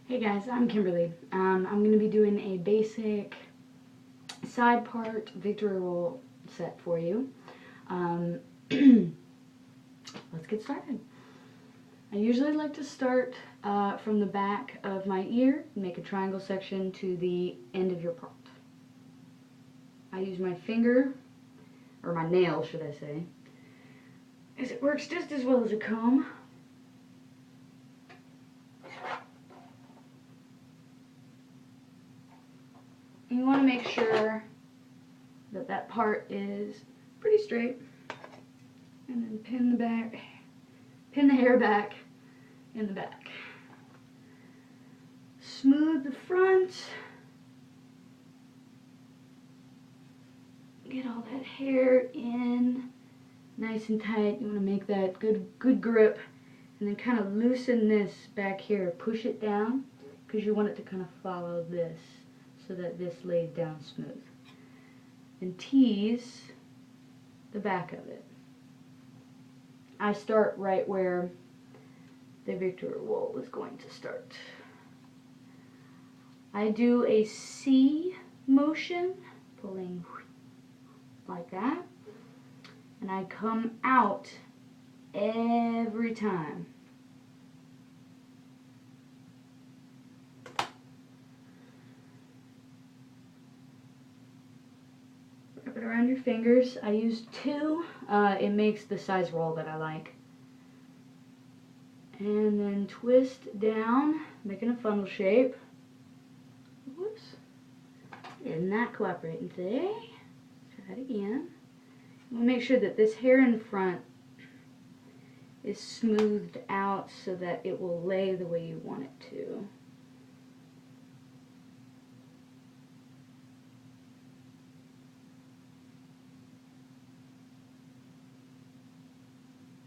Hey guys, I'm Kimberly. I'm going to be doing a basic side part victory roll set for you. Let's get started. I usually like to start from the back of my ear, make a triangle section to the end of your part. I use my finger, or my nail should I say, as it works just as well as a comb. You want to make sure that that part is pretty straight, and then pin the hair back in the back. Smooth the front. Get all that hair in nice and tight. You want to make that good grip, and then kind of loosen this back here. Push it down because you want it to kind of follow this, so that this lays down smooth. And tease the back of it. I start right where the victory roll is going to start. I do a C motion, pulling like that, and I come out every time. Wrap it around your fingers. I use 2. It makes the size roll that I like. And then twist down, making a funnel shape. Whoops. Isn't that cooperating today? Try it again. We'll make sure that this hair in front is smoothed out so that it will lay the way you want it to.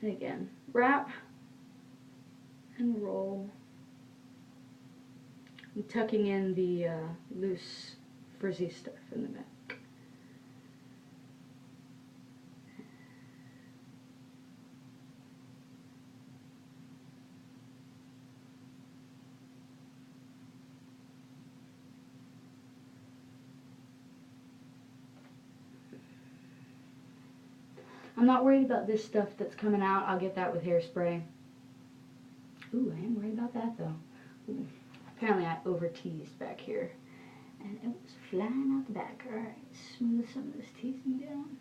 And again, wrap and roll. I'm tucking in the loose frizzy stuff in the back. I'm not worried about this stuff that's coming out. I'll get that with hairspray. Ooh, I am worried about that though. Ooh. Apparently I over-teased back here, and it was flying out the back. Alright, smooth some of this teasing down.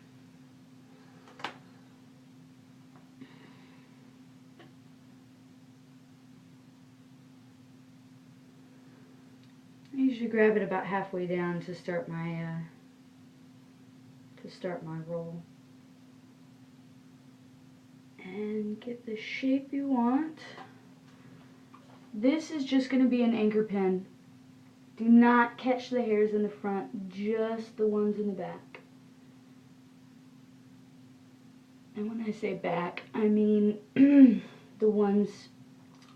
I usually grab it about halfway down to start my roll. And get the shape you want. This is just going to be an anchor pin. Do not catch the hairs in the front, just the ones in the back. And when I say back, I mean the ones,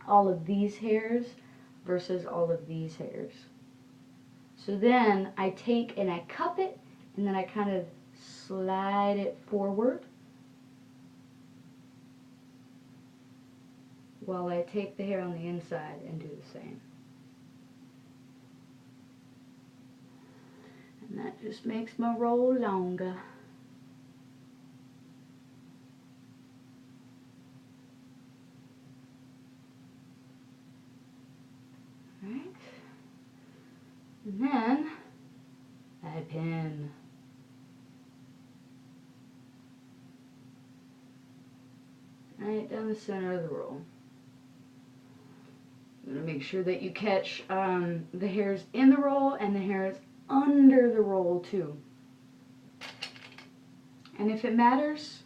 all of these hairs versus all of these hairs. So then I take and I cup it, and then I kind of slide it forward while I take the hair on the inside and do the same. And that just makes my roll longer. Alright. And then I pin. Right down the center of the roll. You want to make sure that you catch the hairs in the roll and the hairs under the roll too. And if it matters,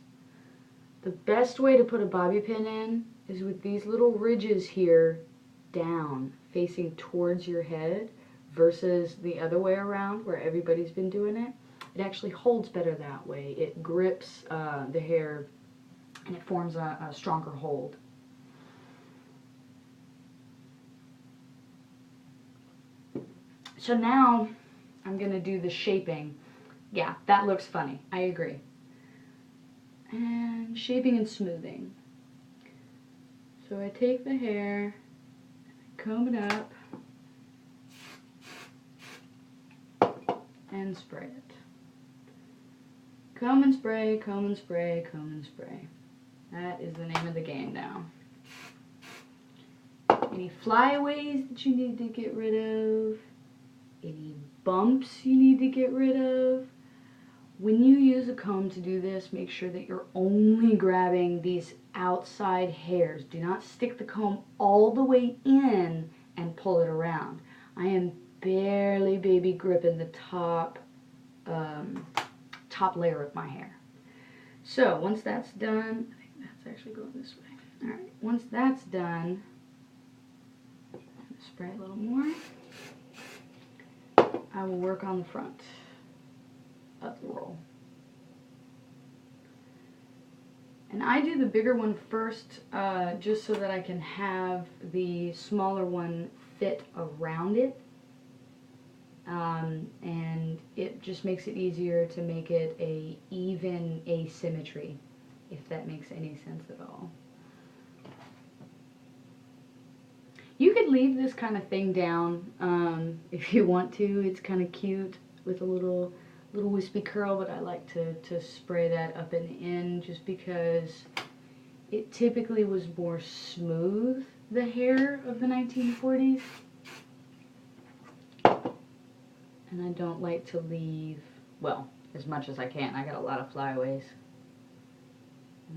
the best way to put a bobby pin in is with these little ridges here down, facing towards your head, versus the other way around where everybody's been doing it. It actually holds better that way. It grips the hair and it forms a stronger hold. So now I'm going to do the shaping. Yeah, that looks funny. I agree. And shaping and smoothing. So I take the hair, comb it up, and spray it. Comb and spray, comb and spray, comb and spray. That is the name of the game now. Any flyaways that you need to get rid of? Any bumps you need to get rid of? When you use a comb to do this, make sure that you're only grabbing these outside hairs. Do not stick the comb all the way in and pull it around. I am barely baby gripping the top layer of my hair. So once that's done, I think that's actually going this way. Alright, once that's done, spray a little more. I will work on the front of the roll. And I do the bigger one first, just so that I can have the smaller one fit around it. And it just makes it easier to make it a even asymmetry, if that makes any sense at all. You could leave this kind of thing down if you want to. It's kind of cute with a little wispy curl, but I like to spray that up and in just because it typically was more smooth, the hair of the 1940s. And I don't like to leave, well, as much as I can. I got a lot of flyaways.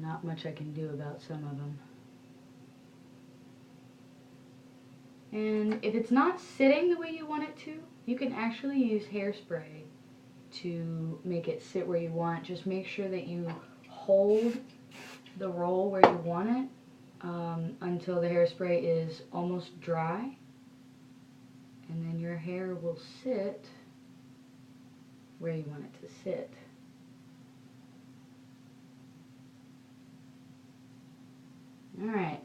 Not much I can do about some of them. And if it's not sitting the way you want it to, you can actually use hairspray to make it sit where you want. Just make sure that you hold the roll where you want it until the hairspray is almost dry. And then your hair will sit where you want it to sit. Alright,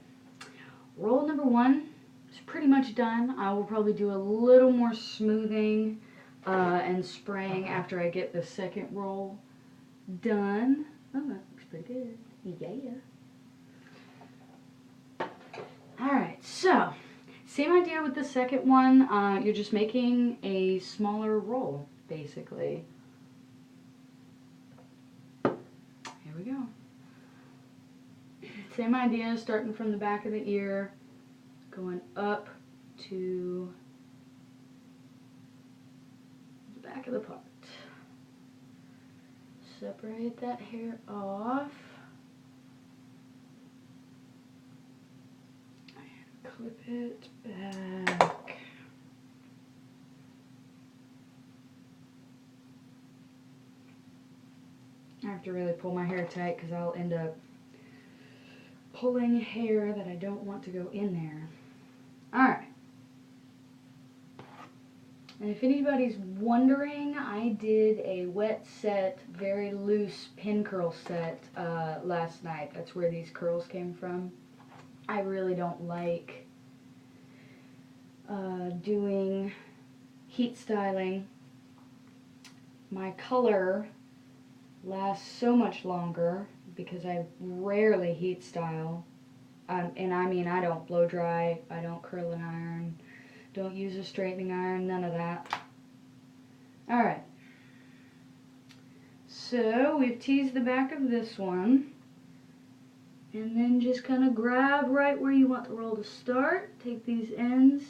roll number 1 is pretty much done. I will probably do a little more smoothing and spraying after I get the second roll done. Oh, that looks pretty good. Yeah. Alright, so same idea with the second one. You're just making a smaller roll, basically. Here we go. Same idea, starting from the back of the ear, going up to the back of the part. Separate that hair off. And clip it back. I have to really pull my hair tight because I'll end up pulling hair that I don't want to go in there. Alright. And if anybody's wondering, I did a wet set, very loose pin curl set last night. That's where these curls came from. I really don't like doing heat styling. My color lasts so much longer because I rarely heat style. And I mean, I don't blow dry, I don't curl an iron, don't use a straightening iron, none of that. Alright. So we've teased the back of this one. And then just kind of grab right where you want the roll to start. Take these ends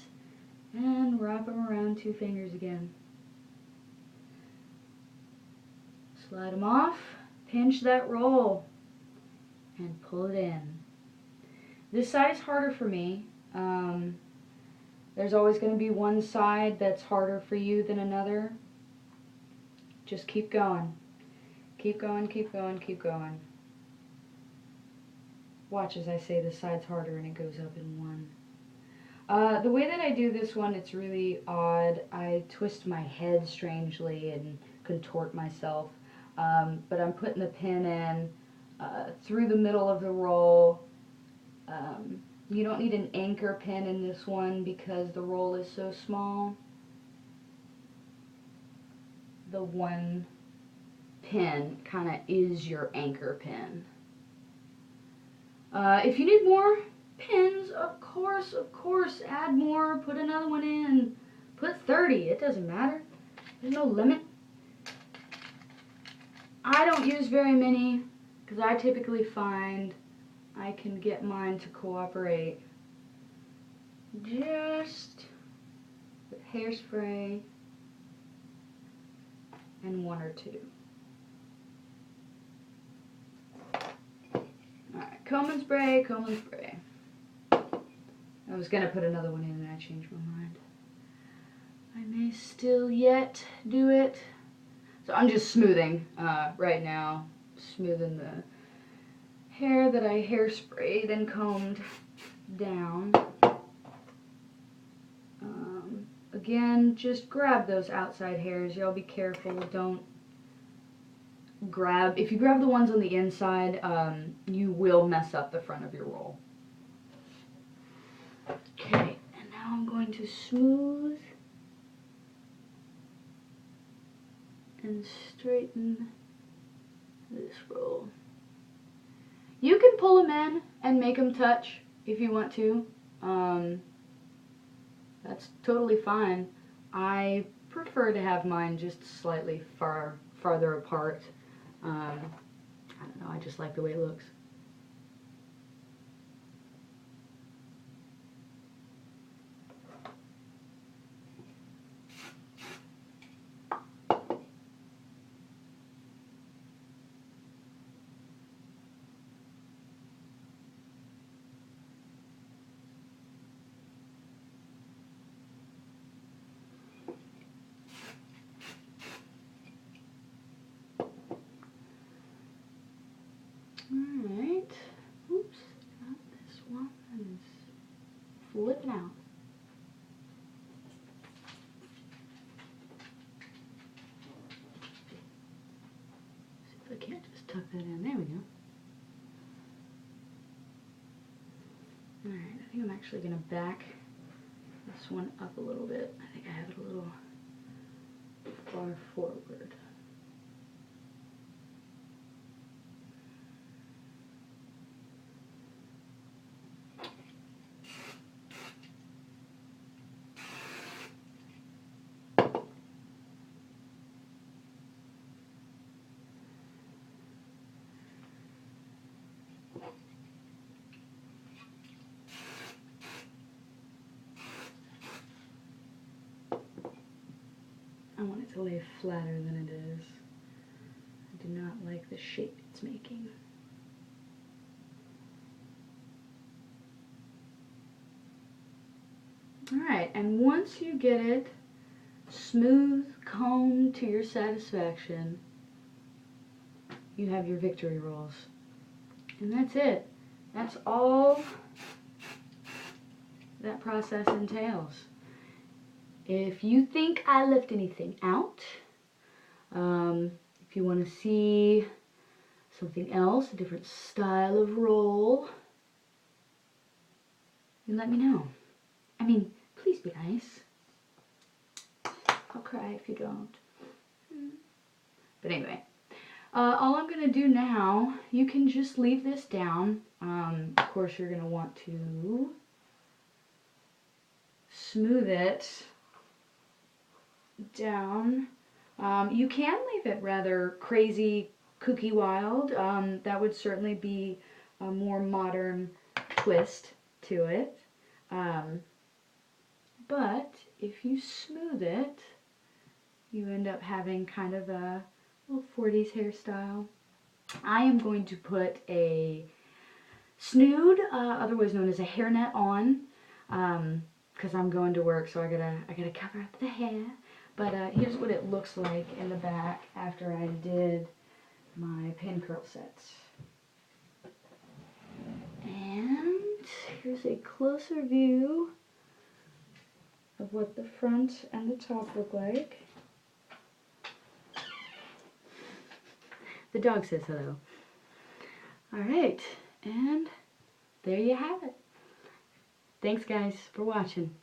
and wrap them around 2 fingers again. Slide them off, pinch that roll, and pull it in. This side is harder for me. There's always going to be one side that's harder for you than another. Just keep going. Keep going, keep going, keep going. Watch as I say this side's harder and it goes up in one. The way that I do this one, it's really odd. I twist my head strangely and contort myself. But I'm putting the pin in through the middle of the roll. You don't need an anchor pin in this one because the roll is so small. The one pin kind of is your anchor pin. If you need more pins, of course, add more, put another one in, put 30, it doesn't matter. There's no limit. I don't use very many because I typically find I can get mine to cooperate just with hairspray and one or two. Alright, comb and spray, comb and spray. I was going to put another one in and I changed my mind. I may still yet do it. So I'm just smoothing right now. Smoothing the hair that I hairsprayed and combed down. Again, just grab those outside hairs. Y'all be careful. Don't grab. If you grab the ones on the inside, you will mess up the front of your roll. Okay, and now I'm going to smooth and straighten this roll. You can pull them in and make them touch if you want to. That's totally fine. I prefer to have mine just slightly farther apart. I don't know, I just like the way it looks. Alright, oops, got this one is flipping out. See if I can't just tuck that in. There we go. Alright, I think I'm actually going to back this one up a little bit. I think I have it a little far forward. I want it to lay flatter than it is. I do not like the shape it's making. Alright, and once you get it smooth, combed to your satisfaction, you have your victory rolls. And that's it. That's all that process entails. If you think I left anything out, if you want to see something else, a different style of roll, you let me know. I mean, please be nice. I'll cry if you don't. But anyway, all I'm going to do now, you can just leave this down. Of course, you're going to want to smooth it down. You can leave it rather crazy, kooky wild. That would certainly be a more modern twist to it. But if you smooth it, you end up having kind of a little 40s hairstyle. I am going to put a snood, otherwise known as a hairnet, on, because I'm going to work, so I gotta cover up the hair. But here's what it looks like in the back after I did my pin curl sets. And here's a closer view of what the front and the top look like. The dog says hello. Alright, and there you have it. Thanks guys for watching.